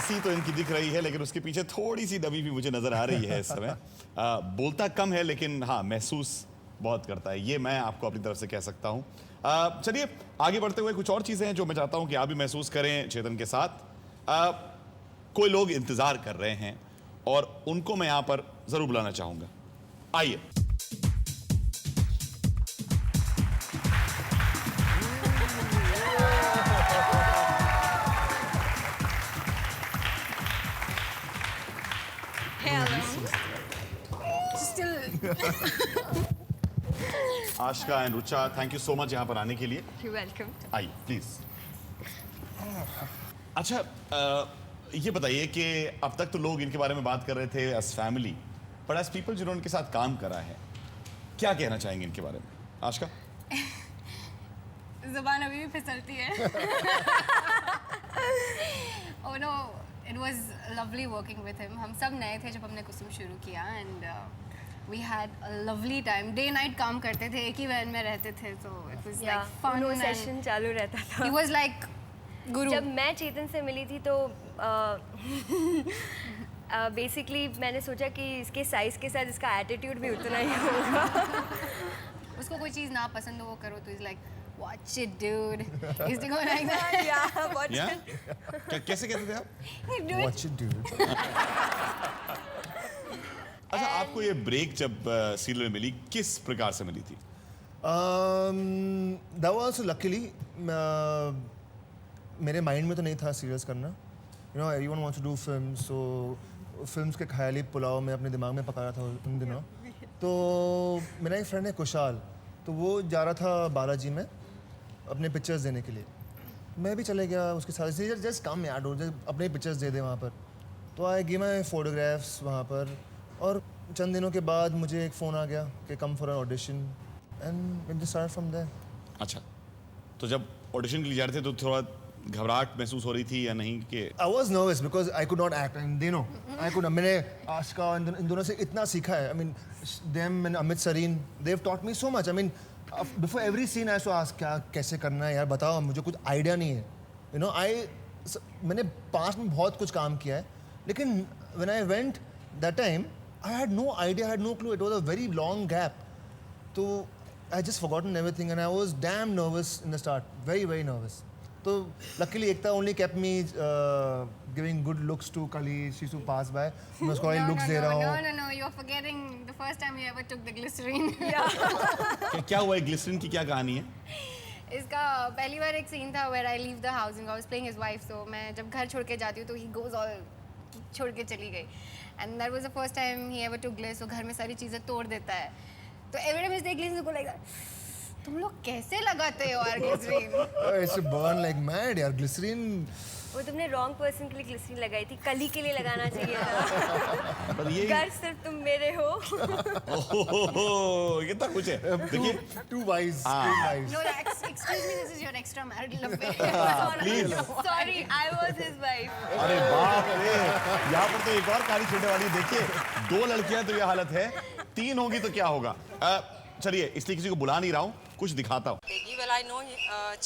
हंसी तो इनकी दिख रही है, लेकिन उसके पीछे थोड़ी सी दबी भी मुझे नजर आ रही है इस समय। बोलता कम है, लेकिन हाँ, महसूस बहुत करता है, ये मैं आपको अपनी तरफ से कह सकता हूँ। चलिए आगे बढ़ते हुए कुछ और चीजें हैं जो मैं चाहता हूँ कि आप भी महसूस करें चेतन के साथ। कोई लोग इंतजार कर रहे हैं और उनको मैं यहां पर जरूर बुलाना चाहूंगा। आइए। Ashika and Rucha, thank you so much यहाँ पर आने के लिए। You're welcome. आइए प्लीज। अच्छा, ये बताइए कि अब तक तो लोग इनके बारे में बात कर रहे थे as family, but as people जिन्होंने इनके साथ काम करा है, क्या कहना चाहेंगे इनके बारे में? आशिका? ज़ुबान अभी भी फिसलती है। Oh no, it was lovely working with him. हम सब नए थे जब हमने कुसुम शुरू किया and we had a lovely time. Day night काम करते थे, एक ही वैन में रहते थे, so it was like fun. no session चालू रहता था। He was like गुरु। जब मैं चेतन से मिली थी तो बेसिकली मैंने सोचा कि इसके साइज के साथ इसका एटीट्यूड भी उतना ही होगा। उसको कोई चीज़ ना पसंद हो वो करो तो he's like watch it dude. He's to go like that. Yeah, watch Yeah? it. कैसे कहते थे आप? He do it. Watch it, dude. अच्छा, आपको ये ब्रेक जब सीरियल में मिली, किस प्रकार से मिली थी? That was also luckily मेरे माइंड में तो नहीं था सीरियस करना। You know, everyone wants to do films, so films के ख्याली पुलाव में अपने दिमाग में पका रहा था उन दिनों। तो मेरा एक फ्रेंड है कुशाल, तो वो जा रहा था बालाजी में अपने पिक्चर्स देने के लिए। मैं भी चले गया उसके साथ, जस्ट कम यार, अपने पिक्चर्स दे दे वहाँ पर। तो आई गिव माय फोटोग्राफ्स वहाँ पर, और चंद दिनों के बाद मुझे एक फ़ोन आ गया कि come for an audition and it start from there. अच्छा, तो जब ऑडिशन के लिए जा रहे थे तो थोड़ा घबराहट महसूस हो रही थी या नहीं? कि I was nervous because I could not act and they know I could. मैंने आशिका इन दोनों से इतना सीखा है। I mean them and Amit Sareen, they've taught me so much. I mean before every scene I used to ask क्या कैसे करना है यार, बताओ, मुझे कुछ आइडिया नहीं है। You know, मैंने पास्ट में बहुत कुछ काम किया है, लेकिन when I went that time I had no idea, I had no clue. It was a very long gap. तो I just forgotten everything and I was damn nervous in the start, very nervous. तो luckily Ekta only kept me giving good looks to Kali, she used to pass by. मैं उसको looks दे रहा हूँ। No, you're forgetting the first time you ever took the glycerine. क्या हुआ है? Glycerine की क्या कहानी है? इसका पहली बार एक सीन था where I leave the house and I was playing his wife, so मैं जब घर छोड़ के जाती हूँ तो he goes all छोड़ के चली गई, and that was the first time he ever took glycerine. so घर में सारी चीज़ें तोड़ देता है, तो every time he take glycerine को like तुम लोग कैसे लगाते हो यार glycerine? It's burn like mad यार ग्लिसरीन। वो तुमने रॉन्ग पर्सन के लिए ग्लिसरीन लगाई थी, कली के लिए लगाना चाहिए था। पर ये घर सिर्फ तुम मेरे हो। कितना कुछ है, देखिए। Too wise, too wise. No, excuse me, this is your extramarital affair. Please. Sorry, I was his wife. अरे बाप रे, यहाँ पर तो एक और कहानी छूटने वाली है। देखिए, 2 लड़कियां तो ये हालत है, 3 होगी तो क्या होगा? चलिए, इसलिए किसी को बुला नहीं रहा हूँ, कुछ दिखाता हूँ। Well, I know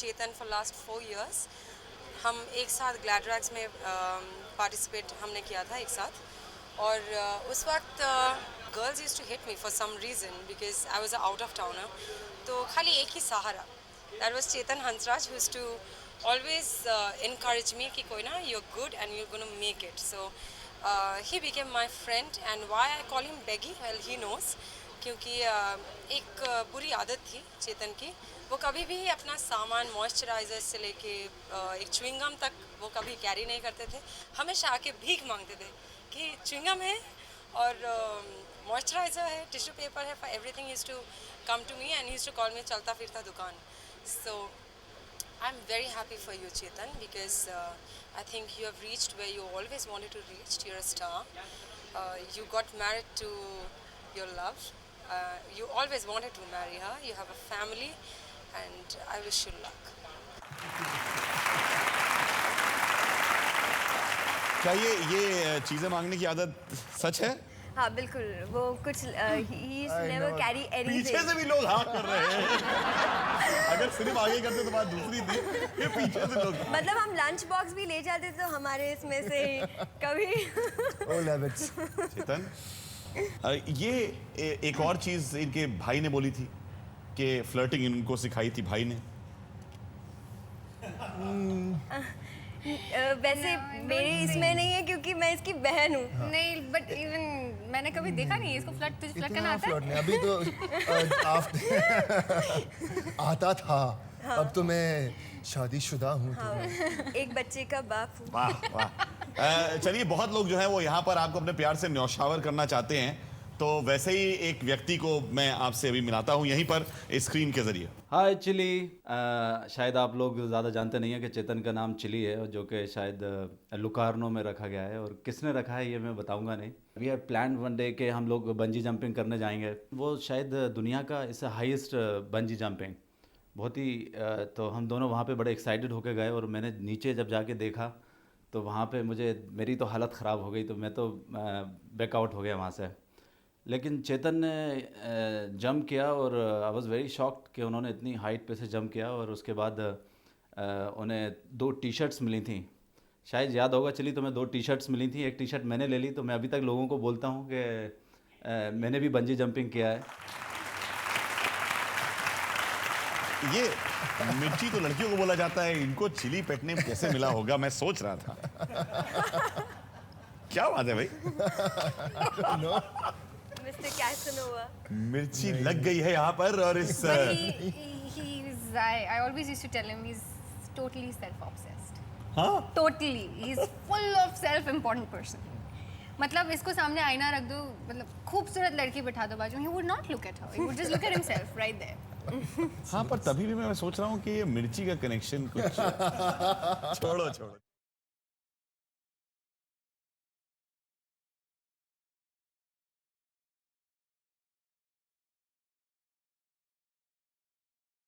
Chetan for last 4 years. हम एक साथ ग्लैडरैक्स में पार्टिसिपेट हमने किया था एक साथ, और उस वक्त girls used to hit me for some reason because I was out of towner. तो खाली एक ही सहारा, that was Chetan Hansraj, who used to always encourage me कि कोई ना, you're good and you're gonna make it. So he became my friend, and why I call him Beggy, well he knows, क्योंकि एक बुरी आदत थी चेतन की, वो कभी भी अपना सामान मॉइस्चराइज़र से लेके एक च्युइंगम तक वो कभी कैरी नहीं करते थे। हमेशा आके भीख मांगते थे कि च्युइंगम है और मॉइस्चराइज़र है, टिश्यू पेपर है, for everything used to come to me and used to call me चलता फिरता दुकान। So I am very happy for you Chetan, because I think you have reached where you always wanted to reach, you are a star, you got married to your love. You always wanted to marry her. You have a family, and I wish you luck. क्या ये चीजें मांगने की आदत सच है? हाँ बिल्कुल, वो कुछ ही I नेवर know. कैरी पीछे एनीथिंग। से भी लोग हाँ कर रहे हैं। अगर सिर्फ आगे करते तो बात दूसरी थी, ये पीछे से लोग। मतलब हम लंच बॉक्स भी ले जाते तो हमारे इसमें से कभी Old habits. चेतन, ये एक और चीज इनके भाई ने बोली थी कि फ्लर्टिंग इनको सिखाई थी भाई ने। वैसे No, I don't मेरे think- इसमें नहीं है क्योंकि मैं इसकी बहन हूँ। नहीं, बट इवन मैंने कभी देखा नहीं है इसको फ्लर्ट। तुझे फ्लर्ट करना इतना आता फ्लर्ट है? नहीं, अभी तो आता था, अब तो मैं शादीशुदा हूँ। हाँ, एक बच्चे का बाप हूँ। वाह वाह। चलिए, बहुत लोग जो हैं वो यहाँ पर आपको अपने प्यार से न्यौछावर करना चाहते हैं, तो वैसे ही एक व्यक्ति को मैं आपसे अभी मिलाता हूँ यहीं पर स्क्रीन के जरिए। हाय चिली। शायद आप लोग ज़्यादा जानते नहीं हैं कि चेतन का नाम चिली है, जो कि शायद लुकार्नो में रखा गया है, और किसने रखा है ये मैं बताऊंगा नहीं। We have plan one day कि हम लोग बंजी जंपिंग करने जाएंगे। वो शायद दुनिया का इस हाईएस्ट बंजी जंपिंग, बहुत ही तो हम दोनों वहाँ पे बड़े एक्साइटेड होकर गए, और मैंने नीचे जब जाके देखा तो वहाँ पे मेरी तो हालत ख़राब हो गई, तो मैं तो बैकआउट हो गया वहाँ से। लेकिन चेतन ने जंप किया, और आई वाज वेरी शॉक्ड कि उन्होंने इतनी हाइट पे से जंप किया, और उसके बाद उन्हें 2 टी-शर्ट्स मिली थी। शायद याद होगा चली, तो मैं 2 टी-शर्ट्स मिली थी, एक टी-शर्ट मैंने ले ली, तो मैं अभी तक लोगों को बोलता हूँ कि मैंने भी बंजी जंपिंग किया है। ये मिर्ची तो लड़कियों को बोला जाता है, इनको चिली पेट नेम कैसे मिला होगा, मैं सोच रहा था। क्या बात है भाई, मिस्टर कैसनोवा। मिर्ची लग गई है यहाँ पर। और इस I always used to tell him he's totally self-obsessed. हाँ, Totally. He's full of self-important person. मतलब इसको सामने आईना रख दो, मतलब खूबसूरत लड़की बैठा दो बाजू, he would not look at her. He would just look at himself right there. हाँ, पर तभी भी मैं सोच रहा हूँ कि ये मिर्ची का कनेक्शन कुछ छोड़ो छोड़ो।